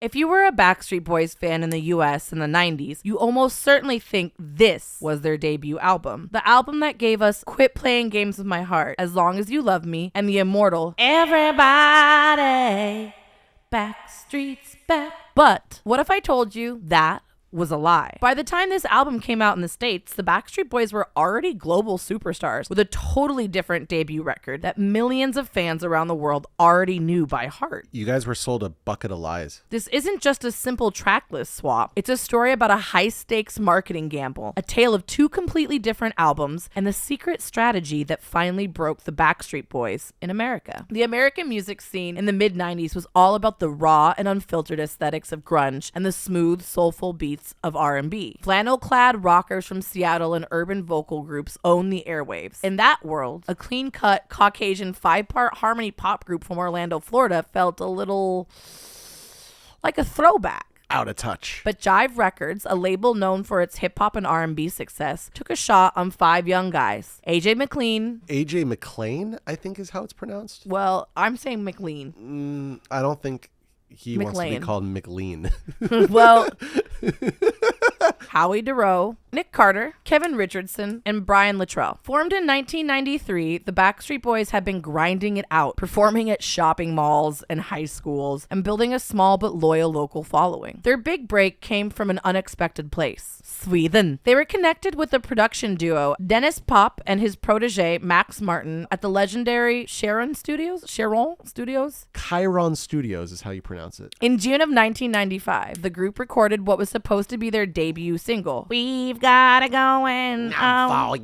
If you were a Backstreet Boys fan in the US in the 90s, you almost certainly think this was their debut album. The album that gave us Quit Playing Games with My Heart, As Long As You Love Me, and the immortal Everybody, Backstreet's Back. But what if I told you that was a lie? By the time this album came out in the States, the Backstreet Boys were already global superstars with a totally different debut record that millions of fans around the world already knew by heart. You guys were sold a bucket of lies. This isn't just a simple tracklist swap. It's a story about a high-stakes marketing gamble, a tale of two completely different albums, and the secret strategy that finally broke the Backstreet Boys in America. The American music scene in the mid-90s was all about the raw and unfiltered aesthetics of grunge and the smooth, soulful beats of R&B. Flannel-clad rockers from Seattle and urban vocal groups owned the airwaves. In that world, a clean-cut, Caucasian 5-part harmony pop group from Orlando, Florida felt a little like a throwback. Out of touch. But Jive Records, a label known for its hip-hop and R&B success, took a shot on 5 young guys. AJ McLean. AJ McLean, I think is how it's pronounced. Well, I'm saying McLean. I don't think he wants to be McLean. called McLean. Well, Howie DeRoe, Nick Carter, Kevin Richardson, and Brian Luttrell. Formed in 1993, the Backstreet Boys had been grinding it out, performing at shopping malls and high schools, and building a small but loyal local following. Their big break came from an unexpected place: Sweden. They were connected with the production duo Denniz Pop and his protege Max Martin at the legendary Cheiron Studios? Cheiron Studios is how you pronounce it. In June of 1995, the group recorded what was supposed to be their debut single, We've Got It Going On.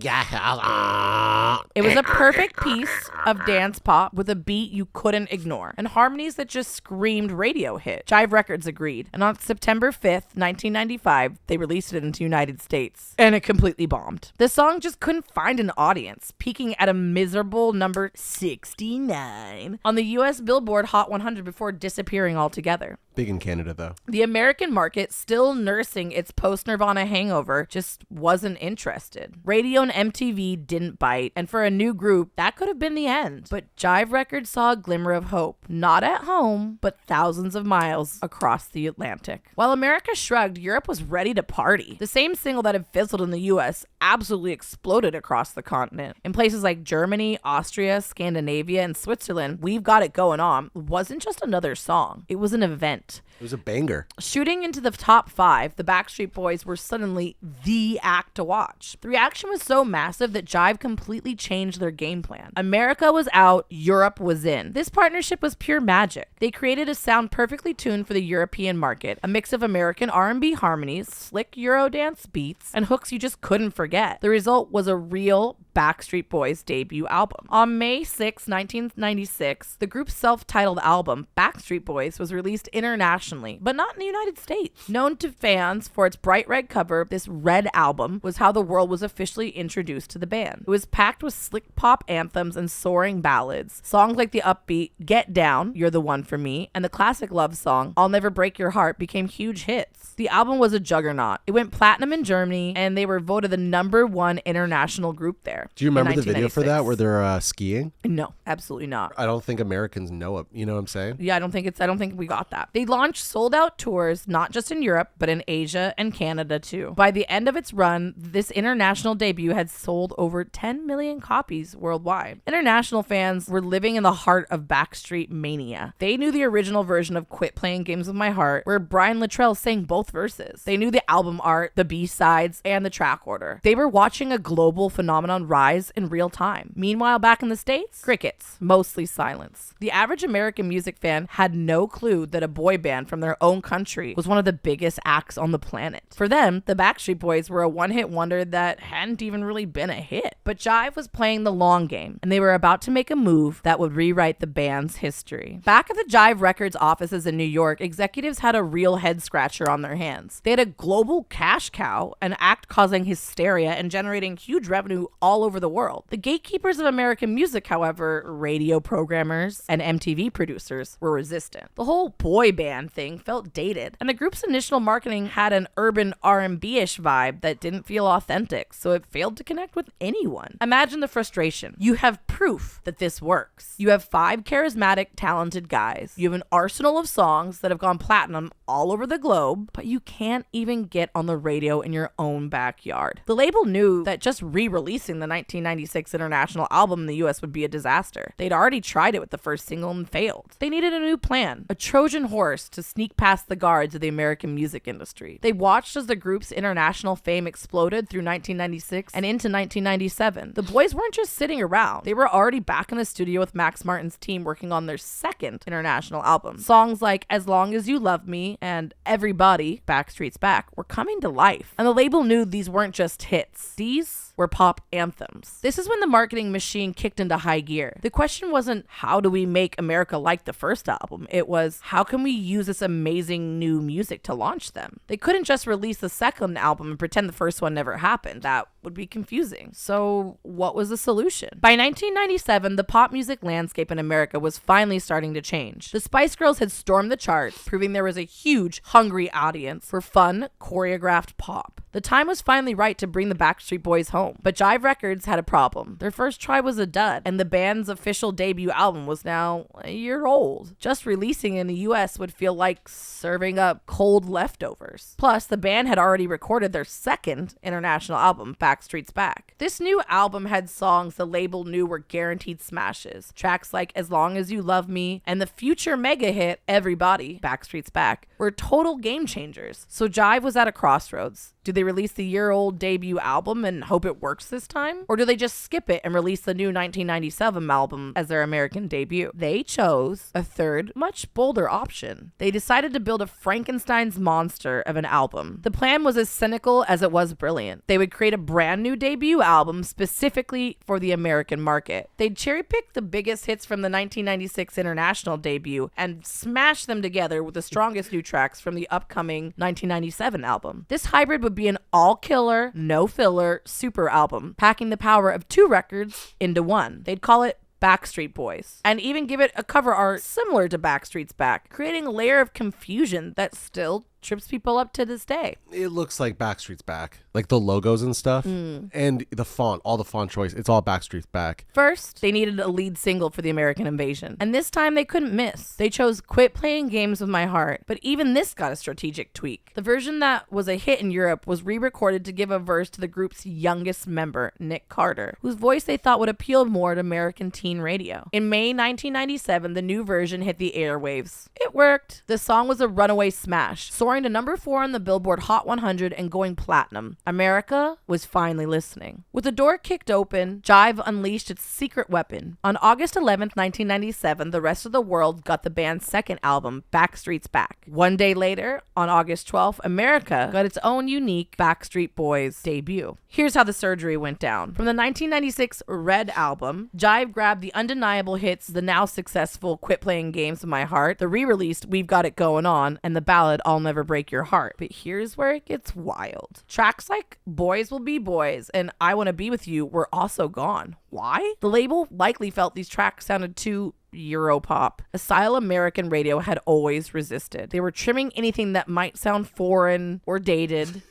It was a perfect piece of dance pop with a beat you couldn't ignore and harmonies that just screamed radio hit. Jive Records agreed, and on September 5th, 1995, they released it into the United States, and it completely bombed. The song just couldn't find an audience, peaking at a miserable number 69 on the US Billboard Hot 100 before disappearing altogether. Big in Canada, though. The American market, still nursing its post-Nirvana hangover, just wasn't interested. Radio and MTV didn't bite, and for a new group, that could have been the end. But Jive Records saw a glimmer of hope, not at home, but thousands of miles across the Atlantic. While America shrugged, Europe was ready to party. The same single that had fizzled in the US absolutely exploded across the continent. In places like Germany, Austria, Scandinavia, and Switzerland, We've Got It Going On wasn't just another song. It was an event. It was a banger. Shooting into the top 5, the Backstreet Boys were suddenly the act to watch. The reaction was so massive that Jive completely changed their game plan. America was out, Europe was in. This partnership was pure magic. They created a sound perfectly tuned for the European market, a mix of American R&B harmonies, slick Eurodance beats, and hooks you just couldn't forget. The result was a real Backstreet Boys debut album. On May 6, 1996, the group's self-titled album, Backstreet Boys, was released internationally, but not in the United States. Known to fans for its bright red cover, this red album was how the world was officially introduced to the band. It was packed with slick pop anthems and soaring ballads. Songs like the upbeat Get Down, You're the One for Me, and the classic love song, I'll Never Break Your Heart, became huge hits. The album was a juggernaut. It went platinum in Germany, and they were voted the #1 international group there. Do you remember the video for that where they're skiing? No, absolutely not. I don't think Americans know it. You know what I'm saying? Yeah, I don't think we got that. They launched sold-out tours, not just in Europe, but in Asia and Canada too. By the end of its run, this international debut had sold over 10 million copies worldwide. International fans were living in the heart of Backstreet mania. They knew the original version of Quit Playing Games with My Heart, where Brian Luttrell sang both verses. They knew the album art, the B-sides, and the track order. They were watching a global phenomenon rise in real time. Meanwhile, back in the States, crickets, mostly silence. The average American music fan had no clue that a boy band from their own country was one of the biggest acts on the planet. For them, the Backstreet Boys were a one-hit wonder that hadn't even really been a hit. But Jive was playing the long game, and they were about to make a move that would rewrite the band's history. Back at the Jive Records offices in New York, executives had a real head-scratcher on their hands. They had a global cash cow, an act causing hysteria and generating huge revenue all over the world. The gatekeepers of American music, however, radio programmers and MTV producers, were resistant. The whole boy band band thing felt dated, and the group's initial marketing had an urban R&B-ish vibe that didn't feel authentic, so it failed to connect with anyone. Imagine the frustration. You have proof that this works. You have 5 charismatic, talented guys. You have an arsenal of songs that have gone platinum all over the globe, but you can't even get on the radio in your own backyard. The label knew that just re-releasing the 1996 international album in the US would be a disaster. They'd already tried it with the first single and failed. They needed a new plan, a Trojan horse to sneak past the guards of the American music industry. They watched as the group's international fame exploded through 1996 and into 1997. The boys weren't just sitting around. They were already back in the studio with Max Martin's team working on their second international album. Songs like As Long As You Love Me and Everybody, Backstreet's Back, were coming to life. And the label knew these weren't just hits. These were pop anthems. This is when the marketing machine kicked into high gear. The question wasn't, how do we make America like the first album? It was, how can we use this amazing new music to launch them? They couldn't just release the second album and pretend the first one never happened. That would be confusing. So what was the solution? By 1997, the pop music landscape in America was finally starting to change. The Spice Girls had stormed the charts, proving there was a huge, hungry audience for fun, choreographed pop. The time was finally right to bring the Backstreet Boys home. But Jive Records had a problem. Their first try was a dud, and the band's official debut album was now a year old. Just releasing in the US would feel like serving up cold leftovers. Plus, the band had already recorded their second international album, Backstreet's Back. This new album had songs the label knew were guaranteed smashes. Tracks like As Long As You Love Me and the future mega hit Everybody, Backstreet's Back, were total game changers. So Jive was at a crossroads. Do they release the year-old debut album and hope it works this time? Or do they just skip it and release the new 1997 album as their American debut? They chose a third, much bolder option. They decided to build a Frankenstein's monster of an album. The plan was as cynical as it was brilliant. They would create a brand new debut album specifically for the American market. They'd cherry-pick the biggest hits from the 1996 international debut and smash them together with the strongest new tracks from the upcoming 1997 album. This hybrid would be an all-killer, no-filler super album, packing the power of 2 records into one. They'd call it Backstreet Boys, and even give it a cover art similar to Backstreet's Back, creating a layer of confusion that still trips people up to this day. It looks like Backstreet's Back, like the logos and stuff, and the font, all the font choice. It's all Backstreet's Back. First, they needed a lead single for the American invasion, and this time they couldn't miss. They chose Quit Playing Games with My Heart, but even this got a strategic tweak. The version that was a hit in Europe was re-recorded to give a verse to the group's youngest member, Nick Carter, whose voice they thought would appeal more to American teen radio. In May 1997, the new version hit the airwaves. It worked. The song was a runaway smash, soaring to number 4 on the Billboard Hot 100 and going platinum. America was finally listening. With the door kicked open, Jive unleashed its secret weapon. On August 11th, 1997, the rest of the world got the band's second album, Backstreet's Back. One day later, on August 12th, America got its own unique Backstreet Boys debut. Here's how the surgery went down. From the 1996 Red album, Jive grabbed the undeniable hits, the now successful Quit Playing Games with My Heart, the re-released We've Got It Going On, and the ballad I'll Never Break Your Heart. But here's where it gets wild. Tracks like Boys Will Be Boys and I Wanna Be With You were also gone. Why? The label likely felt these tracks sounded too Europop, a style American radio had always resisted. They were trimming anything that might sound foreign or dated,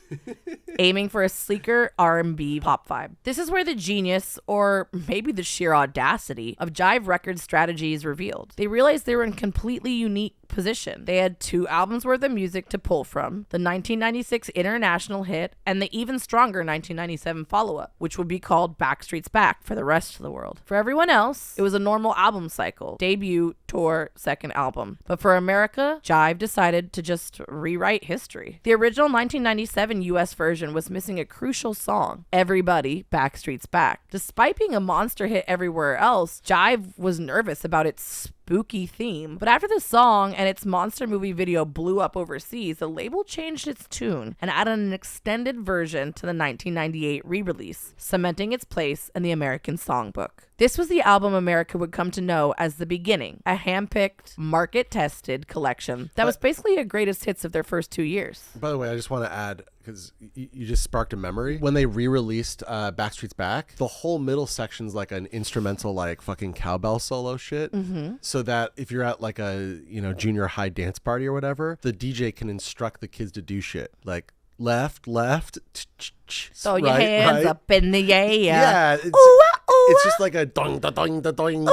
aiming for a sleeker R&B pop vibe. This is where the genius, or maybe the sheer audacity, of Jive Records' strategy is revealed. They realized they were in a completely unique position. They had 2 albums worth of music to pull from, the 1996 international hit and the even stronger 1997 follow-up, which would be called Backstreet's Back for the rest of the world. For everyone else, it was a normal album cycle, debut, tour, second album. But for America, Jive decided to just rewrite history. The original 1997 US version was missing a crucial song, Everybody, Backstreet's Back. Despite being a monster hit everywhere else, Jive was nervous about its spooky theme. But after the song and its monster movie video blew up overseas, the label changed its tune and added an extended version to the 1998 re-release, cementing its place in the American songbook. This was the album America would come to know as The Beginning, a hand-picked, market-tested collection that was basically a greatest hits of their first 2 years. By the way, I just want to add, because you just sparked a memory. When they re-released Backstreet's Back, the whole middle section's like an instrumental, like fucking cowbell solo shit. So so that if you're at like a, junior high dance party or whatever, the DJ can instruct the kids to do shit like left, throw your hands up in the air. Yeah, it's just like a dong da dong da dong.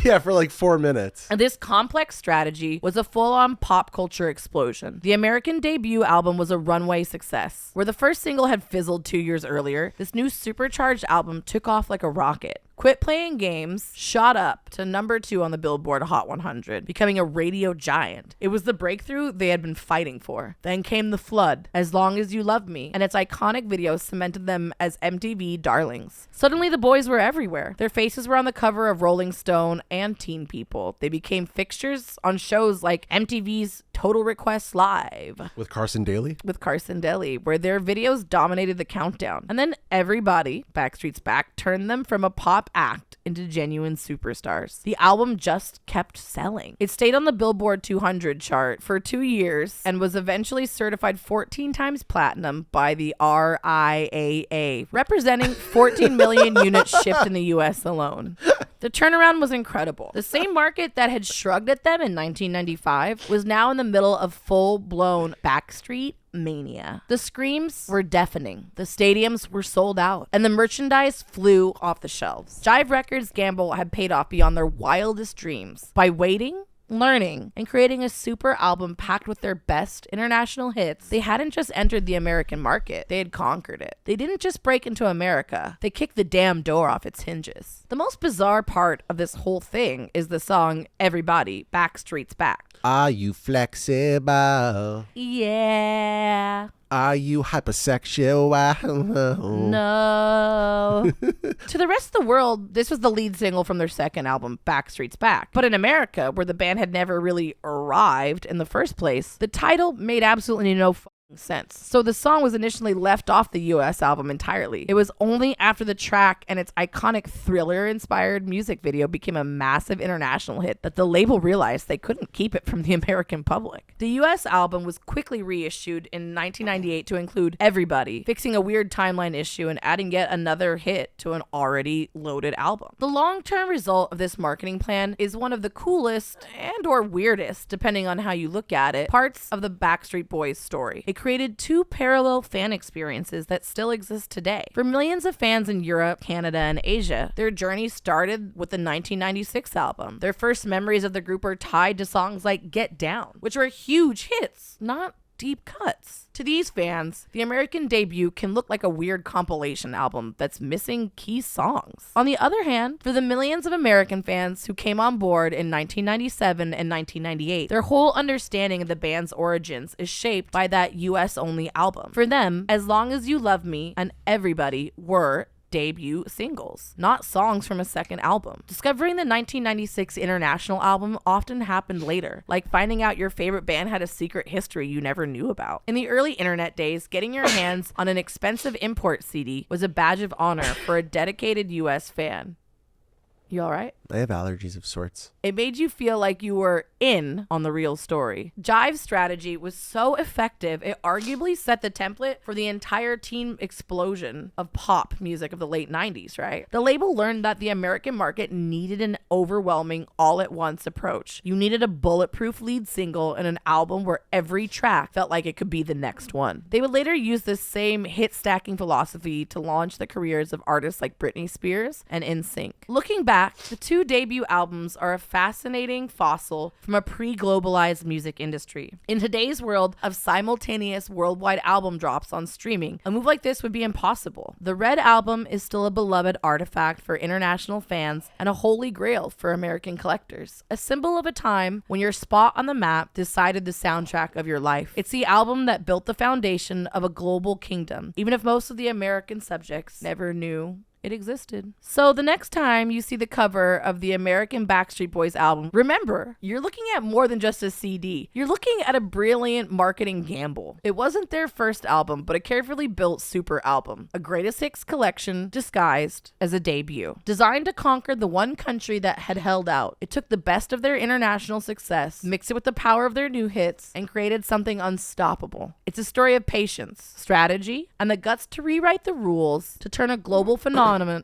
Yeah, for like 4 minutes. And this complex strategy was a full-on pop culture explosion. The American debut album was a runway success. Where the first single had fizzled 2 years earlier, this new supercharged album took off like a rocket. Quit Playing Games shot up to number 2 on the Billboard Hot 100, becoming a radio giant. It was the breakthrough they had been fighting for. Then came The Flood, As Long As You Love Me, and its iconic video cemented them as MTV darlings. Suddenly the boys were everywhere. Their faces were on the cover of Rolling Stone and Teen People. They became fixtures on shows like MTV's Total Request Live. With Carson Daly, where their videos dominated the countdown. And then everybody, Backstreet's Back, turned them from a pop act into genuine superstars. The album just kept selling. It stayed on the Billboard 200 chart for 2 years and was eventually certified 14 times platinum by the RIAA, representing 14 million units shipped in the US alone. The turnaround was incredible. The same market that had shrugged at them in 1995 was now in the middle of full-blown Backstreet mania. The screams were deafening. The stadiums were sold out, and the merchandise flew off the shelves. Jive Records' gamble had paid off beyond their wildest dreams. By waiting, learning, and creating a super album packed with their best international hits, they hadn't just entered the American market, they had conquered it. They didn't just break into America, they kicked the damn door off its hinges. The most bizarre part of this whole thing is the song Everybody, Backstreet's Back. Are you flexible? Yeah. Are you hypersexual? No. To the rest of the world, this was the lead single from their second album, Backstreet's Back. But in America, where the band had never really arrived in the first place, the title made absolutely no sense. So the song was initially left off the US album entirely. It was only after the track and its iconic Thriller-inspired music video became a massive international hit that the label realized they couldn't keep it from the American public. The US album was quickly reissued in 1998 to include Everybody, fixing a weird timeline issue and adding yet another hit to an already loaded album. The long-term result of this marketing plan is one of the coolest and or weirdest, depending on how you look at it, parts of the Backstreet Boys story. It created 2 parallel fan experiences that still exist today. For millions of fans in Europe, Canada, and Asia, their journey started with the 1996 album. Their first memories of the group are tied to songs like Get Down, which were huge hits, not deep cuts. To these fans, the American debut can look like a weird compilation album that's missing key songs. On the other hand, for the millions of American fans who came on board in 1997 and 1998, their whole understanding of the band's origins is shaped by that US-only album. For them, As Long As You Love Me and Everybody were debut singles, not songs from a second album. Discovering the 1996 international album often happened later, like finding out your favorite band had a secret history you never knew about. In the early internet days, getting your hands on an expensive import CD was a badge of honor for a dedicated US fan. You all right? I have allergies of sorts. It made you feel like you were in on the real story. Jive's strategy was so effective, it arguably set the template for the entire teen explosion of pop music of the late 90s, right? The label learned that the American market needed an overwhelming all-at-once approach. You needed a bulletproof lead single and an album where every track felt like it could be the next one. They would later use this same hit-stacking philosophy to launch the careers of artists like Britney Spears and NSYNC. Looking back, the 2 debut albums are a fascinating fossil from a pre-globalized music industry. In today's world of simultaneous worldwide album drops on streaming, a move like this would be impossible. The Red Album is still a beloved artifact for international fans and a holy grail for American collectors. A symbol of a time when your spot on the map decided the soundtrack of your life. It's the album that built the foundation of a global kingdom, even if most of the American subjects never knew it existed. So the next time you see the cover of the American Backstreet Boys album, remember, you're looking at more than just a CD. You're looking at a brilliant marketing gamble. It wasn't their first album, but a carefully built super album, a greatest hits collection disguised as a debut. Designed to conquer the one country that had held out, it took the best of their international success, mixed it with the power of their new hits, and created something unstoppable. It's a story of patience, strategy, and the guts to rewrite the rules to turn a global phenomenon phenomenon.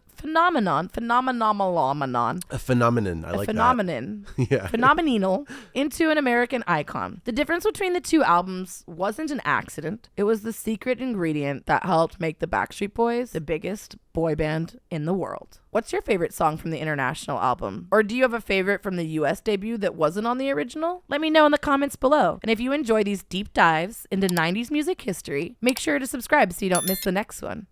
A phenomenon. I like Phenomenon. that. Yeah. Phenomenal into an American icon. The difference between the two albums wasn't an accident. It was the secret ingredient that helped make the Backstreet Boys the biggest boy band in the world. What's your favorite song from the international album? Or do you have a favorite from the US debut that wasn't on the original? Let me know in the comments below. And if you enjoy these deep dives into 90s music history, make sure to subscribe so you don't miss the next one.